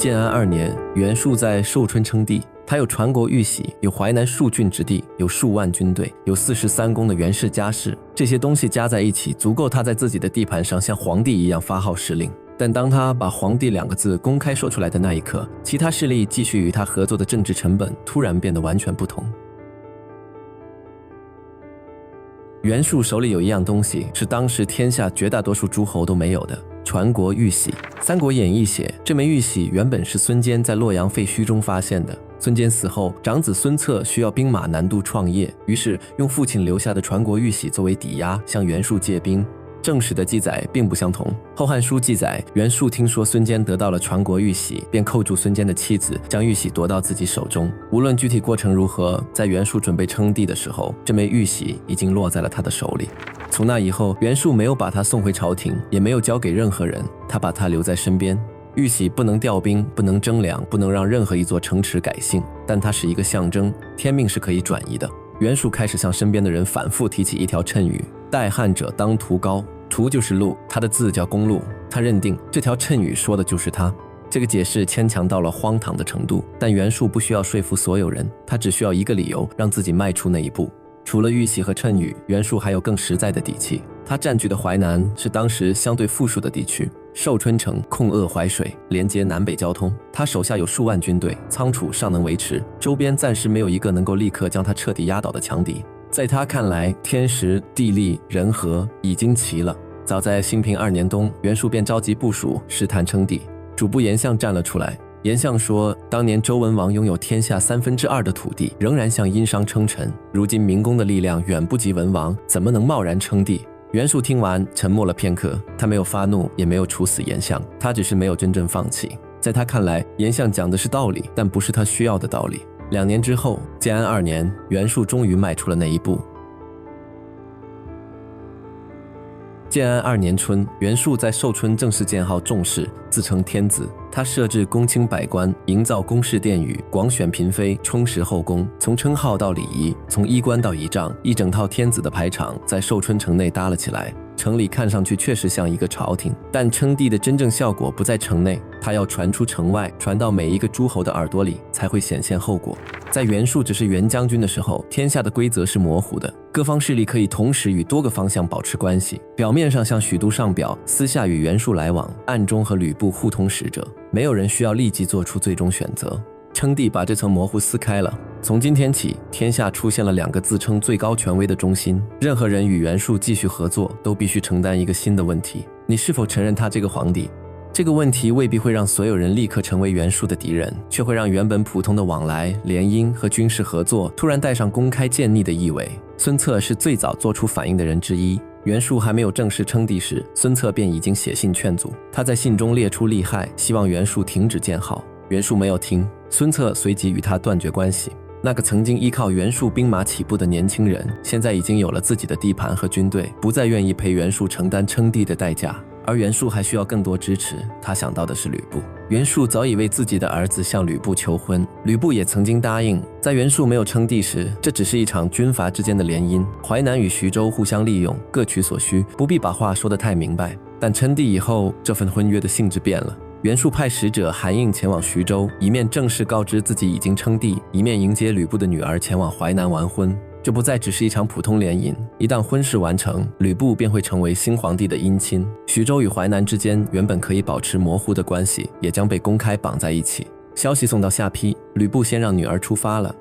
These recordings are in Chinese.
建安2年，袁术在寿春称帝，他有传国玉玺，有淮南数郡之地，有数万军队，有43宫的袁氏家世，这些东西加在一起，足够他在自己的地盘上像皇帝一样发号施令。但当他把皇帝2个字公开说出来的那一刻，其他势力继续与他合作的政治成本突然变得完全不同。袁术手里有一样东西，是当时天下绝大多数诸侯都没有的，传国玉玺。《三国演义》写，这枚玉玺原本是孙坚在洛阳废墟中发现的。孙坚死后，长子孙策需要兵马南渡创业，于是用父亲留下的传国玉玺作为抵押，向袁术借兵。正史的记载并不相同，《后汉书》记载，袁术听说孙坚得到了传国玉玺，便扣住孙坚的妻子，将玉玺夺到自己手中。无论具体过程如何，在袁术准备称帝的时候，这枚玉玺已经落在了他的手里。从那以后，袁术没有把他送回朝廷，也没有交给任何人，他把他留在身边。玉玺不能调兵，不能征粮，不能让任何一座城池改姓，但它是一个象征，天命是可以转移的。袁术开始向身边的人反复提起一条谶语：代汉者当图高，图就是路，他的字叫公路。他认定这条谶语说的就是他。这个解释牵强到了荒唐的程度，但袁术不需要说服所有人，他只需要一个理由让自己迈出那一步。除了玉玺和谶语，袁术还有更实在的底气。他占据的淮南是当时相对富庶的地区，寿春城控扼淮水，连接南北交通。他手下有数万军队，仓储尚能维持，周边暂时没有一个能够立刻将他彻底压倒的强敌。在他看来，天时地利人和已经齐了。早在兴平2年冬，袁术便召集部属试探称帝。主簿颜相站了出来，颜相说，当年周文王拥有天下2/3的土地，仍然向殷商称臣，如今明公的力量远不及文王，怎么能贸然称帝？袁术听完沉默了片刻，他没有发怒，也没有处死颜相，他只是没有真正放弃。在他看来，颜相讲的是道理，但不是他需要的道理。2年之后，建安2年，袁术终于迈出了那一步。建安2年春，袁术在寿春正式建号仲氏，自称天子。他设置公卿百官，营造宫室殿宇，广选嫔妃，充实后宫。从称号到礼仪，从衣冠到仪仗，一整套天子的排场在寿春城内搭了起来。城里看上去确实像一个朝廷，但称帝的真正效果不在城内，它要传出城外，传到每一个诸侯的耳朵里，才会显现后果。在袁术只是袁将军的时候，天下的规则是模糊的，各方势力可以同时与多个方向保持关系，表面上向许都上表，私下与袁术来往，暗中和吕布互通使者，没有人需要立即做出最终选择。称帝把这层模糊撕开了，从今天起，天下出现了2个自称最高权威的中心，任何人与袁术继续合作，都必须承担一个新的问题：你是否承认他这个皇帝？这个问题未必会让所有人立刻成为袁术的敌人，却会让原本普通的往来、联姻和军事合作突然带上公开建立的意味。孙策是最早做出反应的人之一。袁术还没有正式称帝时，孙策便已经写信劝阻。他在信中列出利害，希望袁术停止建号。袁术没有听，孙策随即与他断绝关系。那个曾经依靠袁术兵马起步的年轻人，现在已经有了自己的地盘和军队，不再愿意陪袁术承担称帝的代价。而袁术还需要更多支持，他想到的是吕布。袁术早已为自己的儿子向吕布求婚，吕布也曾经答应。在袁术没有称帝时，这只是一场军阀之间的联姻，淮南与徐州互相利用，各取所需，不必把话说得太明白。但称帝以后，这份婚约的性质变了。袁术派使者韩应前往徐州，一面正式告知自己已经称帝，一面迎接吕布的女儿前往淮南完婚。这不再只是一场普通联姻，一旦婚事完成，吕布便会成为新皇帝的姻亲。徐州与淮南之间原本可以保持模糊的关系，也将被公开绑在一起。消息送到下邳，吕布先让女儿出发了。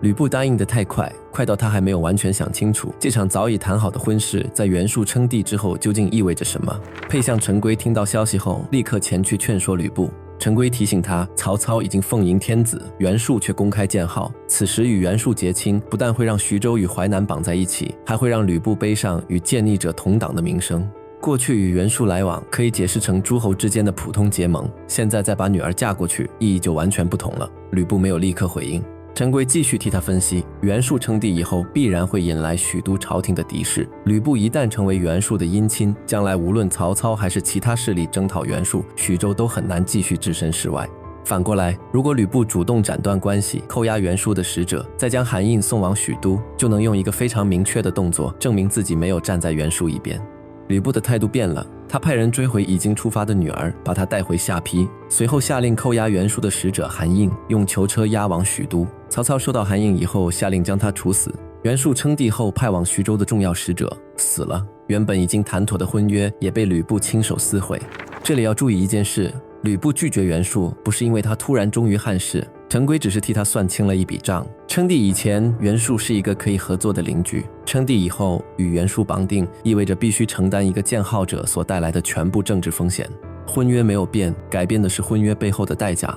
吕布答应得太快，快到他还没有完全想清楚，这场早已谈好的婚事在袁术称帝之后究竟意味着什么。沛相陈规听到消息后，立刻前去劝说吕布。陈规提醒他，曹操已经奉迎天子，袁术却公开建号，此时与袁术结亲，不但会让徐州与淮南绑在一起，还会让吕布背上与建立者同党的名声。过去与袁术来往可以解释成诸侯之间的普通结盟，现在再把女儿嫁过去，意义就完全不同了。吕布没有立刻回应。陈规继续替他分析，袁术称帝以后必然会引来许都朝廷的敌视，吕布一旦成为袁术的姻亲，将来无论曹操还是其他势力征讨袁术，徐州都很难继续置身事外。反过来，如果吕布主动斩断关系，扣押袁术的使者，再将韩印送往许都，就能用一个非常明确的动作证明自己没有站在袁术一边。吕布的态度变了，他派人追回已经出发的女儿，把她带回下邳，随后下令扣押袁术的使者韩印，用囚车押往许都。曹操收到韩印以后，下令将他处死。袁术称帝后派往徐州的重要使者死了，原本已经谈妥的婚约也被吕布亲手撕毁。这里要注意一件事，吕布拒绝袁术不是因为他突然忠于汉室，陈规只是替他算清了一笔账。称帝以前，袁术是一个可以合作的邻居；称帝以后，与袁术绑定，意味着必须承担一个建号者所带来的全部政治风险。婚约没有变，改变的是婚约背后的代价。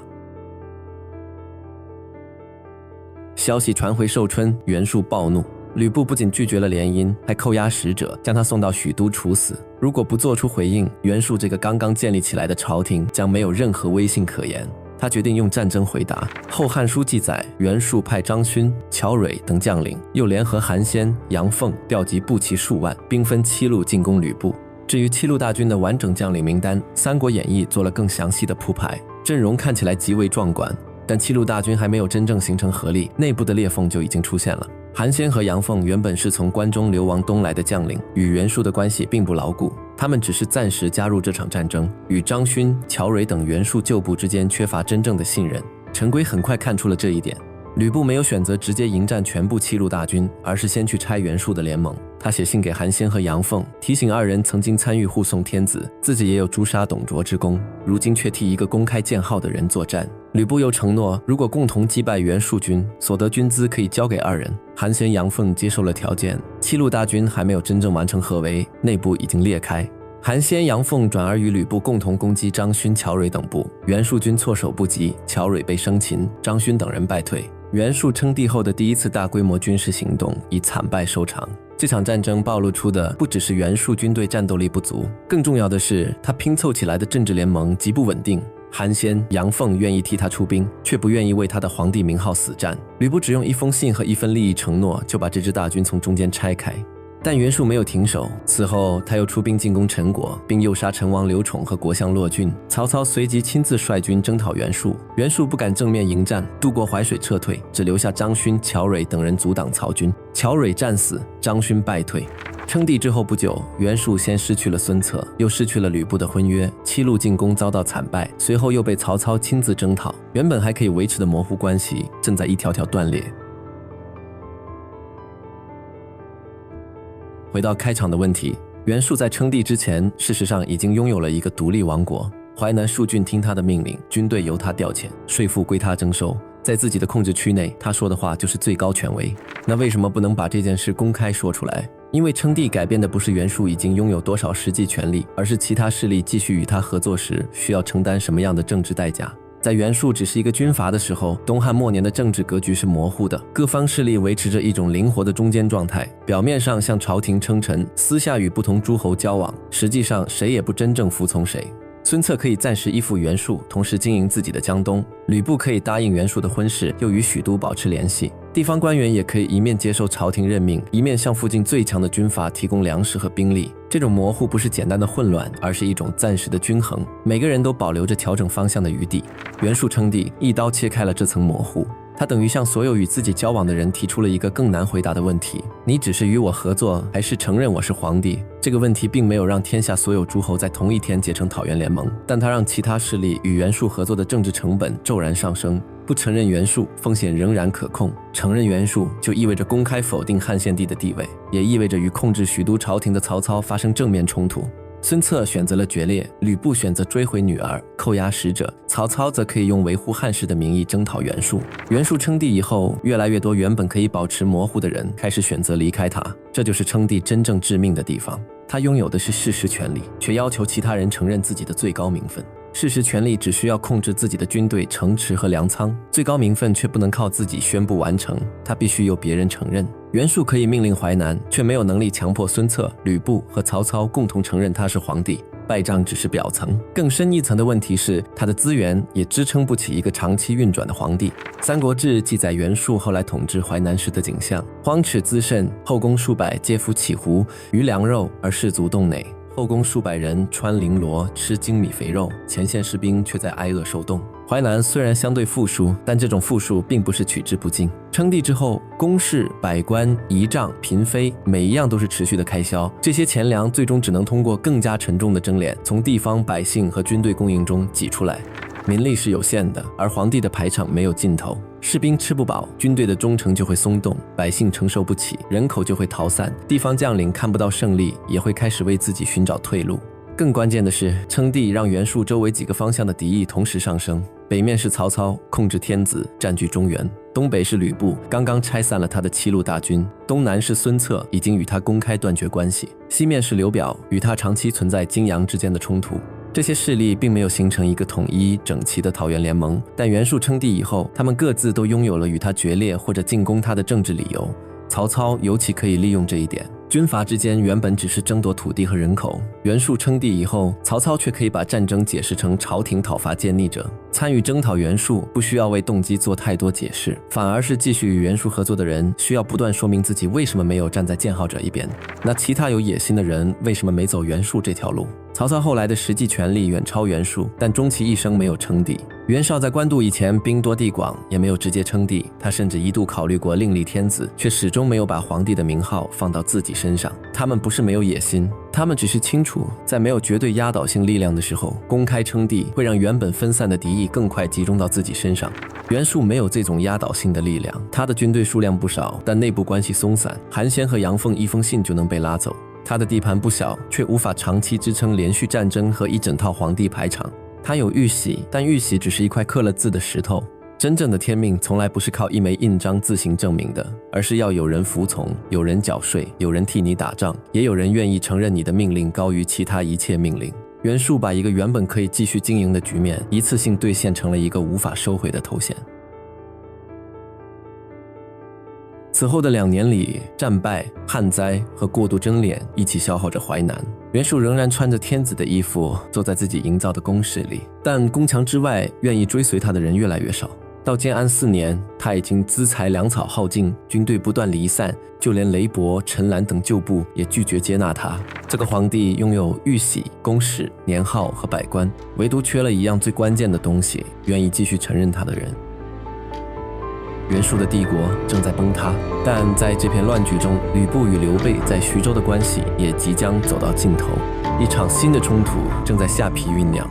消息传回寿春，袁术暴怒，吕布不仅拒绝了联姻，还扣押使者，将他送到许都处死。如果不做出回应，袁术这个刚刚建立起来的朝廷将没有任何威信可言。他决定用战争回答。《后汉书》记载，袁术派张勋、乔蕊等将领，又联合韩先、杨凤，调集步骑数万，兵分7路进攻吕布。至于7路大军的完整将领名单，《三国演义》做了更详细的铺排，阵容看起来极为壮观。但7路大军还没有真正形成合力，内部的裂缝就已经出现了。韩先和杨凤原本是从关中流亡东来的将领，与袁术的关系并不牢固，他们只是暂时加入这场战争，与张勋、乔蕊等袁术旧部之间缺乏真正的信任。陈规很快看出了这一点，吕布没有选择直接迎战全部7路大军，而是先去拆袁术的联盟。他写信给韩先和杨凤，提醒二人曾经参与护送天子，自己也有诛杀董卓之功，如今却替一个公开建号的人作战。吕布又承诺，如果共同击败袁术军，所得军资可以交给二人。韩先、杨凤接受了条件。7路大军还没有真正完成合围，内部已经裂开。韩先、杨凤转而与吕布共同攻击张勋、乔蕊等部，袁术军措手不及，乔蕊被生擒，张勋等人败退。袁术称帝后的第一次大规模军事行动以惨败收场。这场战争暴露出的不只是袁术军队战斗力不足，更重要的是他拼凑起来的政治联盟极不稳定。韩先、杨凤愿意替他出兵，却不愿意为他的皇帝名号死战。吕布只用一封信和一份利益承诺，就把这支大军从中间拆开。但袁术没有停手，此后他又出兵进攻陈国，并诱杀陈王刘宠和国相骆俊。曹操随即亲自率军征讨袁术，袁术不敢正面迎战，渡过淮水撤退，只留下张勋、乔蕊等人阻挡曹军。乔蕊战死，张勋败退。称帝之后不久，袁术先失去了孙策，又失去了吕布的婚约，7路进攻遭到惨败，随后又被曹操亲自征讨，原本还可以维持的模糊关系正在一条条断裂。回到开场的问题，袁术在称帝之前，事实上已经拥有了一个独立王国。淮南戍郡听他的命令，军队由他调遣，税赋归他征收，在自己的控制区内，他说的话就是最高权威。那为什么不能把这件事公开说出来？因为称帝改变的不是袁术已经拥有多少实际权力，而是其他势力继续与他合作时需要承担什么样的政治代价。在袁术只是一个军阀的时候，东汉末年的政治格局是模糊的，各方势力维持着一种灵活的中间状态，表面上向朝廷称臣，私下与不同诸侯交往，实际上谁也不真正服从谁。孙策可以暂时依附袁术，同时经营自己的江东；吕布可以答应袁术的婚事，又与许都保持联系。地方官员也可以一面接受朝廷任命，一面向附近最强的军阀提供粮食和兵力。这种模糊不是简单的混乱，而是一种暂时的均衡，每个人都保留着调整方向的余地。袁术称帝，一刀切开了这层模糊。他等于向所有与自己交往的人提出了一个更难回答的问题：你只是与我合作，还是承认我是皇帝？这个问题并没有让天下所有诸侯在同一天结成讨袁联盟，但它让其他势力与袁术合作的政治成本骤然上升。不承认袁术，风险仍然可控；承认袁术，就意味着公开否定汉献帝的地位，也意味着与控制许都朝廷的曹操发生正面冲突。孙策选择了决裂，吕布选择追回女儿，扣押使者，曹操则可以用维护汉室的名义征讨袁术。袁术称帝以后，越来越多原本可以保持模糊的人开始选择离开他，这就是称帝真正致命的地方。他拥有的是事实权利，却要求其他人承认自己的最高名分。事实权力只需要控制自己的军队、城池和粮仓，最高名分却不能靠自己宣布完成，他必须由别人承认。袁术可以命令淮南，却没有能力强迫孙策、吕布和曹操共同承认他是皇帝。败仗只是表层，更深一层的问题是，他的资源也支撑不起一个长期运转的皇帝。《三国志》记载袁术后来统治淮南时的景象：荒池滋甚，后宫数百皆服起胡，余粮肉而士卒洞馁。后宫数百人穿绫罗，吃精米肥肉，前线士兵却在挨饿受冻。淮南虽然相对富庶，但这种富庶并不是取之不尽。称帝之后，宫室、百官、仪仗、嫔妃，每一样都是持续的开销，这些钱粮最终只能通过更加沉重的征敛，从地方百姓和军队供应中挤出来。民力是有限的，而皇帝的排场没有尽头，士兵吃不饱，军队的忠诚就会松动，百姓承受不起，人口就会逃散，地方将领看不到胜利，也会开始为自己寻找退路。更关键的是，称帝让袁术周围几个方向的敌意同时上升。北面是曹操，控制天子，占据中原；东北是吕布，刚刚拆散了他的7路大军；东南是孙策，已经与他公开断绝关系；西面是刘表，与他长期存在荆扬之间的冲突。这些势力并没有形成一个统一整齐的讨袁联盟，但袁术称帝以后，他们各自都拥有了与他决裂或者进攻他的政治理由。曹操尤其可以利用这一点，军阀之间原本只是争夺土地和人口，袁术称帝以后，曹操却可以把战争解释成朝廷讨伐奸逆者。参与征讨袁术不需要为动机做太多解释，反而是继续与袁术合作的人需要不断说明自己为什么没有站在建号者一边。那其他有野心的人为什么没走袁术这条路？曹操后来的实际权力远超袁术，但终其一生没有称帝。袁绍在官渡以前兵多地广，也没有直接称帝，他甚至一度考虑过另立天子，却始终没有把皇帝的名号放到自己身上。他们不是没有野心，他们只是清楚，在没有绝对压倒性力量的时候，公开称帝会让原本分散的敌意更快集中到自己身上。袁术没有这种压倒性的力量，他的军队数量不少，但内部关系松散，韩先和杨凤一封信就能被拉走。他的地盘不小，却无法长期支撑连续战争和一整套皇帝排场。他有玉玺，但玉玺只是一块刻了字的石头。真正的天命从来不是靠一枚印章自行证明的，而是要有人服从，有人缴税，有人替你打仗，也有人愿意承认你的命令高于其他一切命令。袁术把一个原本可以继续经营的局面，一次性兑现成了一个无法收回的头衔。此后的2年里，战败、旱灾和过度征敛一起消耗着淮南。袁术仍然穿着天子的衣服，坐在自己营造的宫室里，但宫墙之外，愿意追随他的人越来越少。到建安4年，他已经资财粮草耗尽，军队不断离散，就连雷伯、陈兰等旧部也拒绝接纳他。这个皇帝拥有玉玺、宫室、年号和百官，唯独缺了一样最关键的东西，愿意继续承认他的人。袁术的帝国正在崩塌，但在这片乱局中，吕布与刘备在徐州的关系也即将走到尽头，一场新的冲突正在下邳酝酿。